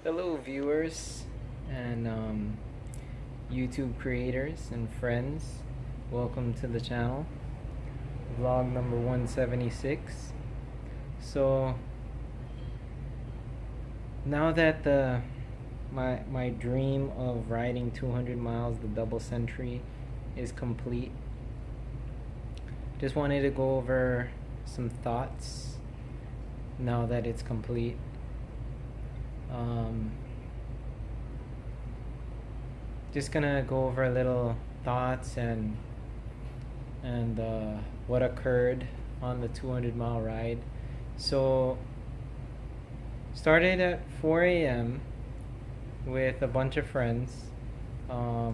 Hello, viewers and YouTube creators and friends. Welcome to the channel. Vlog number 176. So now that my dream of riding 200 miles, the double century, is complete, just wanted to go over some thoughts now that it's complete. Just gonna go over a little thoughts and what occurred on the 200-mile ride. So started at 4 a.m. with a bunch of friends. About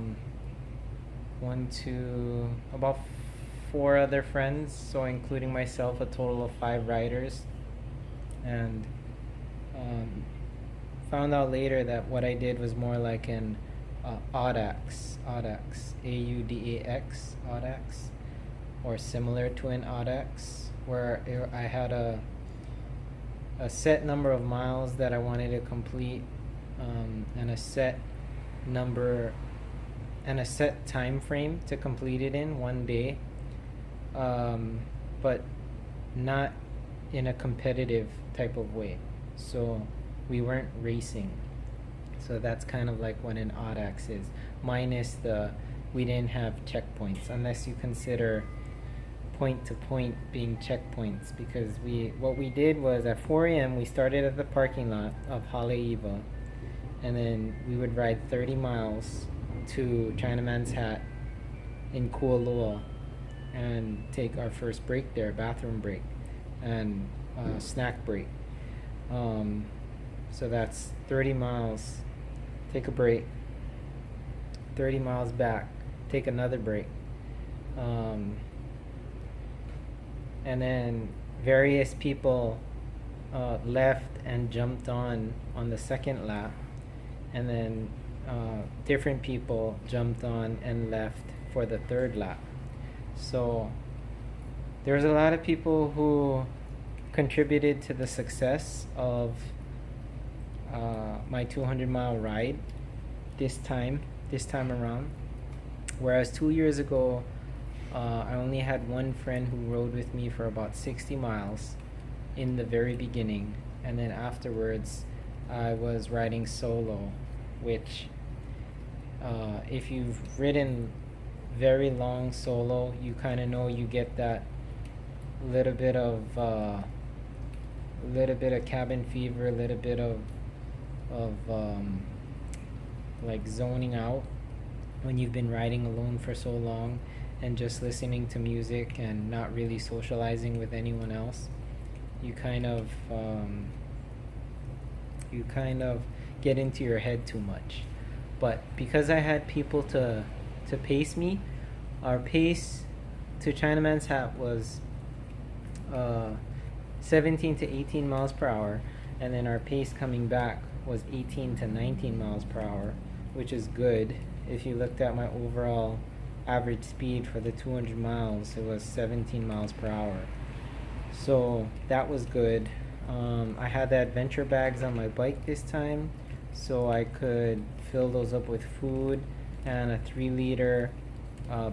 4 other friends, so including myself, a total of 5 riders. And found out later that what I did was more like an AUDAX, AUDAX, AUDAX, or similar to an AUDAX, where I had a set number of miles that I wanted to complete, and a set number and a set time frame to complete it in one day, but not in a competitive type of way. So we weren't racing. So that's kind of like what an AUDAX is, minus we didn't have checkpoints, unless you consider point to point being checkpoints, because what we did was at 4 a.m. we started at the parking lot of Haleiwa, and then we would ride 30 miles to Chinaman's Hat in Kualoa and take our first break there, bathroom break and snack break. So that's 30 miles, take a break, 30 miles back, take another break, and then various people left and jumped on the second lap, and then different people jumped on and left for the third lap. So there's a lot of people who contributed to the success of my 200-mile ride this time around. Whereas 2 years ago, I only had one friend who rode with me for about 60 miles in the very beginning, and then afterwards I was riding solo, which if you've ridden very long solo, you kind of know you get that little bit of cabin fever, a little bit of like zoning out when you've been riding alone for so long and just listening to music and not really socializing with anyone else. You kind of get into your head too much. But because I had people to pace me, our pace to Chinaman's Hat was 17 to 18 miles per hour, and then our pace coming back was 18 to 19 miles per hour, which is good. If you looked at my overall average speed for the 200 miles, it was 17 miles per hour. So that was good. I had the adventure bags on my bike this time, so I could fill those up with food and a 3-liter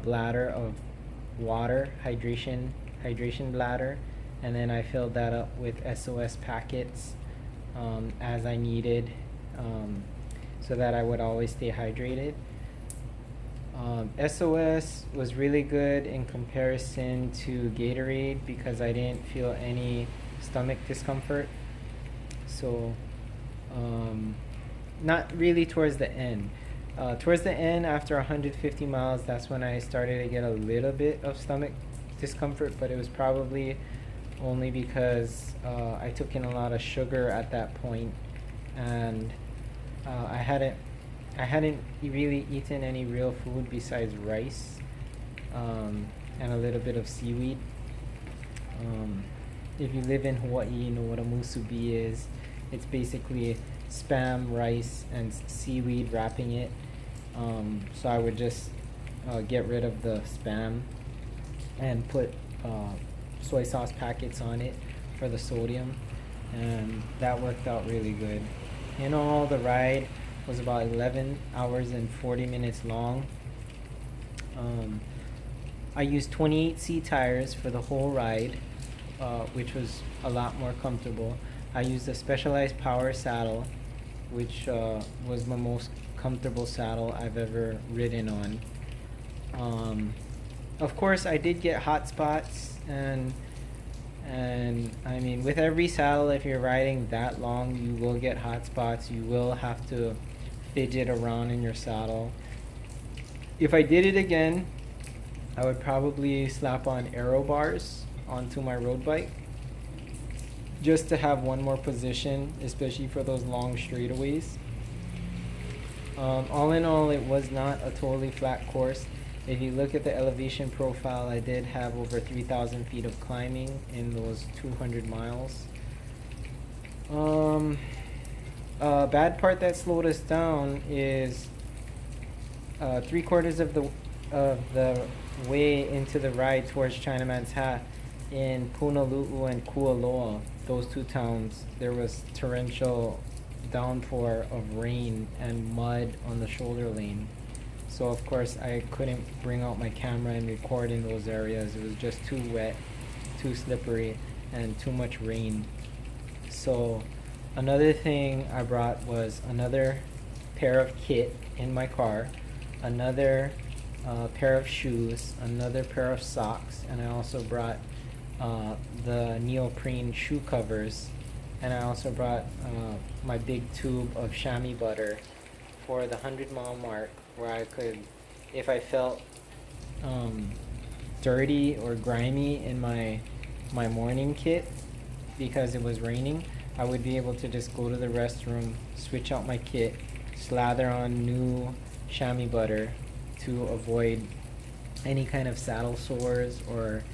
bladder of water, hydration bladder, and then I filled that up with SOS packets as I needed, so that I would always stay hydrated. SOS was really good in comparison to Gatorade because I didn't feel any stomach discomfort. So not really towards the end. Towards the end, after 150 miles, that's when I started to get a little bit of stomach discomfort, but it was probably only because I took in a lot of sugar at that point, and I hadn't really eaten any real food besides rice and a little bit of seaweed. If you live in Hawaii, you know what a musubi is. It's basically spam, rice, and seaweed wrapping it. So I would just get rid of the spam and put soy sauce packets on it for the sodium, and that worked out really good. In all, the ride was about 11 hours and 40 minutes long. I used 28C tires for the whole ride, which was a lot more comfortable. I used a Specialized Power saddle, which was my most comfortable saddle I've ever ridden on. Of course, I did get hot spots, and I mean, with every saddle, if you're riding that long, you will get hot spots. You will have to fidget around in your saddle. If I did it again, I would probably slap on aero bars onto my road bike, just to have one more position, especially for those long straightaways. All in all, it was not a totally flat course. If you look at the elevation profile, I did have over 3,000 feet of climbing in those 200 miles. Bad part that slowed us down is 3/4 of the way into the ride towards Chinaman's Hat in Punaluu and Kualoa, those two towns, there was torrential downpour of rain and mud on the shoulder lane. So of course I couldn't bring out my camera and record in those areas. It was just too wet, too slippery, and too much rain. So another thing I brought was another pair of kit in my car, another pair of shoes, another pair of socks, and I also brought the neoprene shoe covers, and I also brought my big tube of chamois butter for the 100-mile mark, where I could, if I felt dirty or grimy in my morning kit because it was raining, I would be able to just go to the restroom, switch out my kit, slather on new chamois butter to avoid any kind of saddle sores or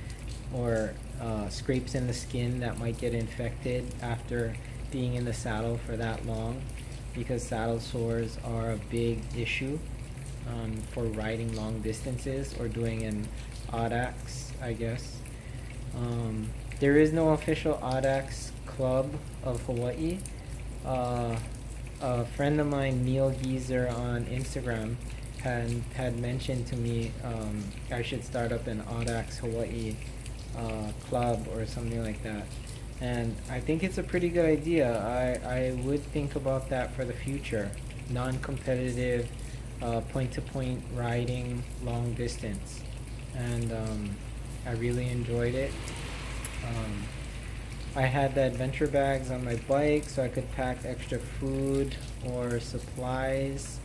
scrapes in the skin that might get infected after being in the saddle for that long, because saddle sores are a big issue for riding long distances or doing an AUDAX, I guess. There is no official AUDAX club of Hawaii. A friend of mine, Neil Geezer on Instagram, had mentioned to me I should start up an AUDAX Hawaii club or something like that, and I think it's a pretty good idea. I would think about that for the future. Non-competitive, point-to-point riding, long distance, and I really enjoyed it. I had the adventure bags on my bike, so I could pack extra food or supplies,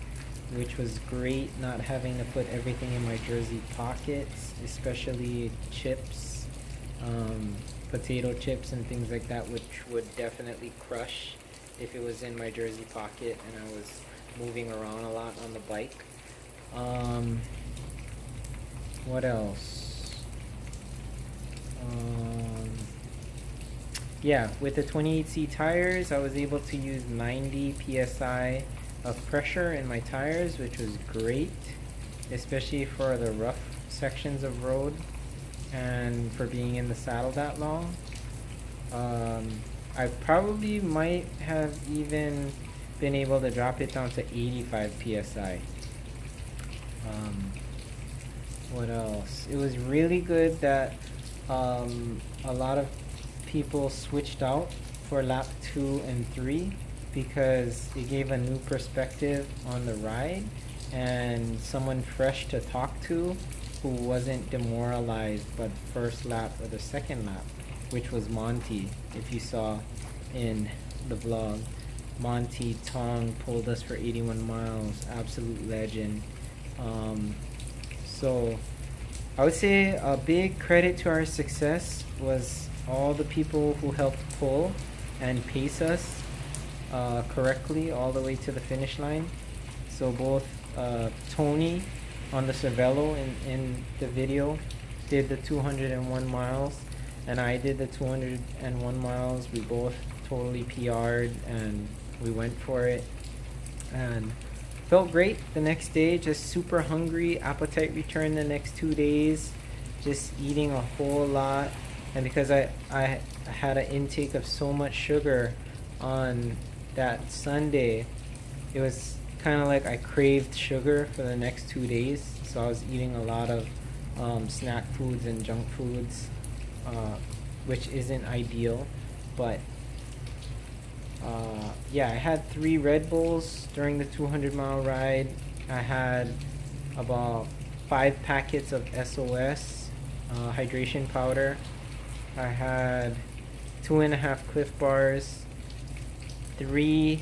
which was great, not having to put everything in my jersey pockets, especially chips, potato chips and things like that, which would definitely crush if it was in my jersey pocket and I was moving around a lot on the bike. What else? Yeah, with the 28C tires, I was able to use 90 psi of pressure in my tires, which was great, especially for the rough sections of road and for being in the saddle that long. I probably might have even been able to drop it down to 85 psi. What else? It was really good that a lot of people switched out for lap 2 and 3, because it gave a new perspective on the ride and someone fresh to talk to who wasn't demoralized but first lap or the second lap, which was Monty. If you saw in the vlog, Monty Tong pulled us for 81 miles, absolute legend. So I would say a big credit to our success was all the people who helped pull and pace us correctly all the way to the finish line. So both Tony on the Cervelo in the video did the 201 miles, and I did the 201 miles. We both totally PR'd and we went for it and felt great the next day. Just super hungry, appetite returned the next 2 days, just eating a whole lot. And because I had an intake of so much sugar on that Sunday, it was kind of like I craved sugar for the next 2 days, so I was eating a lot of snack foods and junk foods, which isn't ideal, but yeah, I had 3 Red Bulls during the 200-mile ride. I had about 5 packets of SOS hydration powder. I had 2.5 Cliff Bars, 3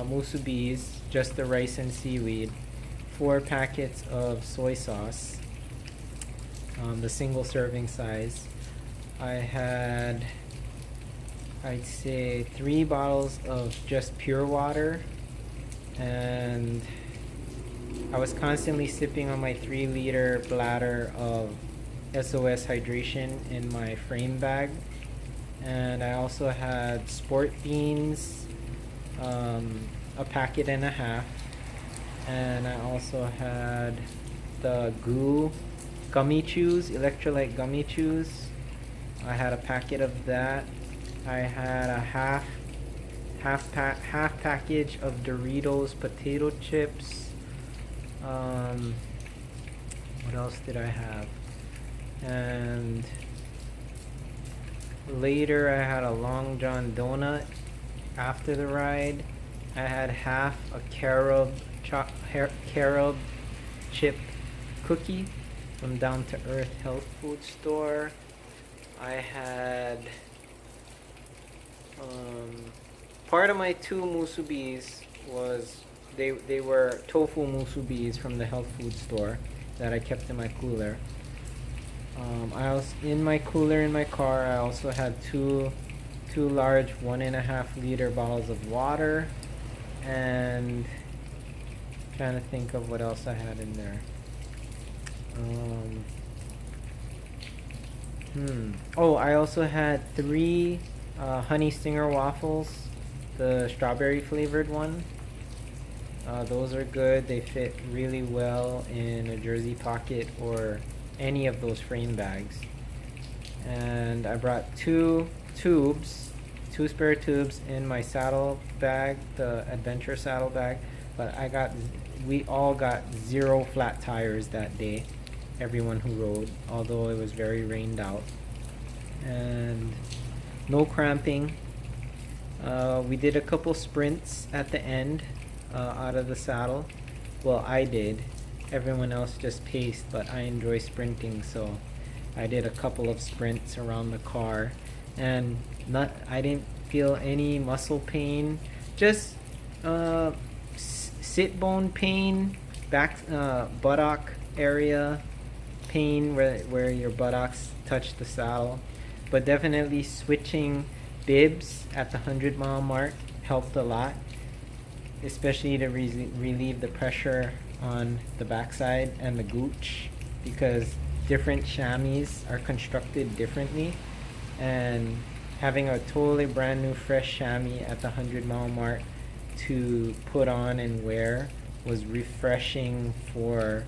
musubis, just the rice and seaweed, 4 packets of soy sauce, the single serving size. I had, I'd say, 3 bottles of just pure water, and I was constantly sipping on my 3-liter bladder of SOS hydration in my frame bag. And I also had sport beans, a packet and a half, and I also had the GOO gummy chews, electrolyte gummy chews. I had a packet of that. I had a half package of Doritos potato chips. What else did I have? And later I had a Long John donut after the ride. I had half a carob chip cookie from Down to Earth health food store. I had part of my 2 musubis was they were tofu musubis from the health food store that I kept in my cooler. I also, in my cooler in my car, I also had two large 1.5-liter bottles of water, and trying to think of what else I had in there. Oh, I also had 3 honey stinger waffles, the strawberry flavored one. Those are good. They fit really well in a jersey pocket or any of those frame bags. And I brought 2 spare tubes in my saddle bag, the adventure saddle bag, but we all got 0 flat tires that day, everyone who rode, although it was very rained out. And no cramping. We did a couple sprints at the end out of the saddle. Well, I did. Everyone else just paced, but I enjoy sprinting, so I did a couple of sprints around the car, and I didn't feel any muscle pain, just sit bone pain, back buttock area pain where your buttocks touch the saddle, but definitely switching bibs at the 100-mile mark helped a lot, especially to relieve the pressure on the backside and the gooch, because different chamois are constructed differently, and having a totally brand new fresh chamois at the 100-mile mark to put on and wear was refreshing for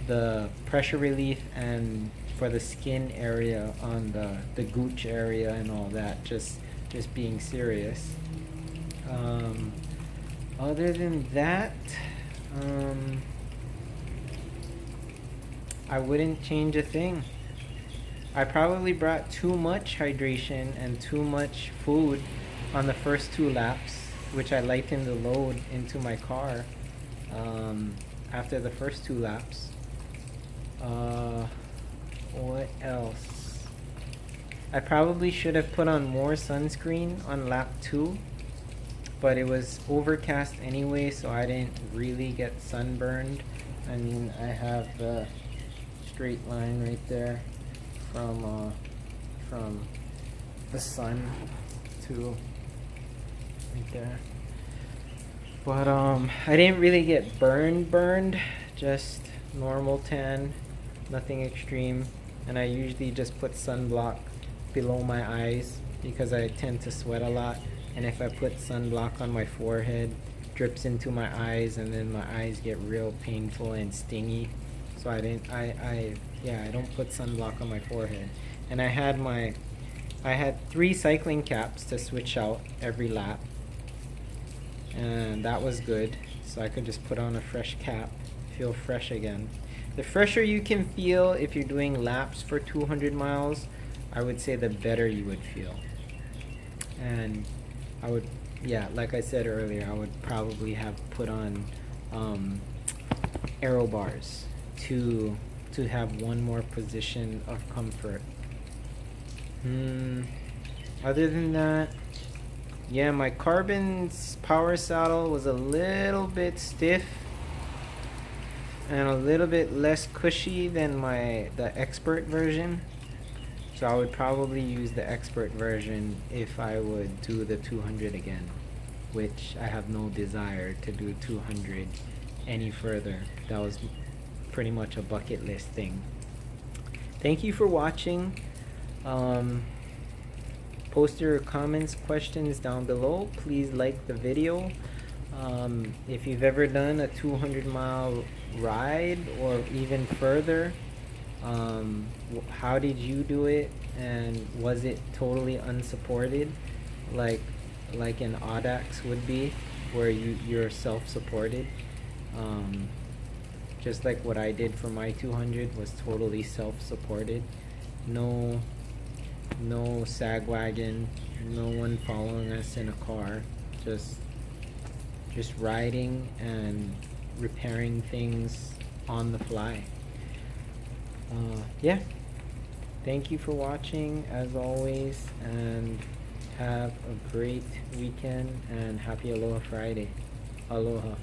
the pressure relief and for the skin area on the gooch area and all that, just being serious. Other than that, I wouldn't change a thing. I probably brought too much hydration and too much food on the first 2 laps, which I lightened the load into my car after the first 2 laps. What else? I probably should have put on more sunscreen on lap 2, but it was overcast anyway, so I didn't really get sunburned. I mean, I have the straight line right there from the sun to right there. But I didn't really get burned, just normal tan, nothing extreme. And I usually just put sunblock below my eyes because I tend to sweat a lot, and if I put sunblock on my forehead, drips into my eyes, and then my eyes get real painful and stingy. So I don't put sunblock on my forehead. And I had 3 cycling caps to switch out every lap, and that was good. So I could just put on a fresh cap, feel fresh again. The fresher you can feel if you're doing laps for 200 miles, I would say the better you would feel. And I would, yeah, like I said earlier, I would probably have put on aero bars to have one more position of comfort. Other than that, yeah, my carbon power saddle was a little bit stiff and a little bit less cushy than the expert version. So I would probably use the expert version if I would do the 200 again, which I have no desire to do 200 any further. That was pretty much a bucket list thing. Thank you for watching. Post your comments, questions down below. Please like the video. If you've ever done a 200-mile ride or even further, how did you do it, and was it totally unsupported like an AUDAX would be, where you're self-supported? Just like what I did for my 200 was totally self-supported. No sag wagon, no one following us in a car, just riding and repairing things on the fly. Yeah, thank you for watching as always, and have a great weekend, and happy Aloha Friday. Aloha.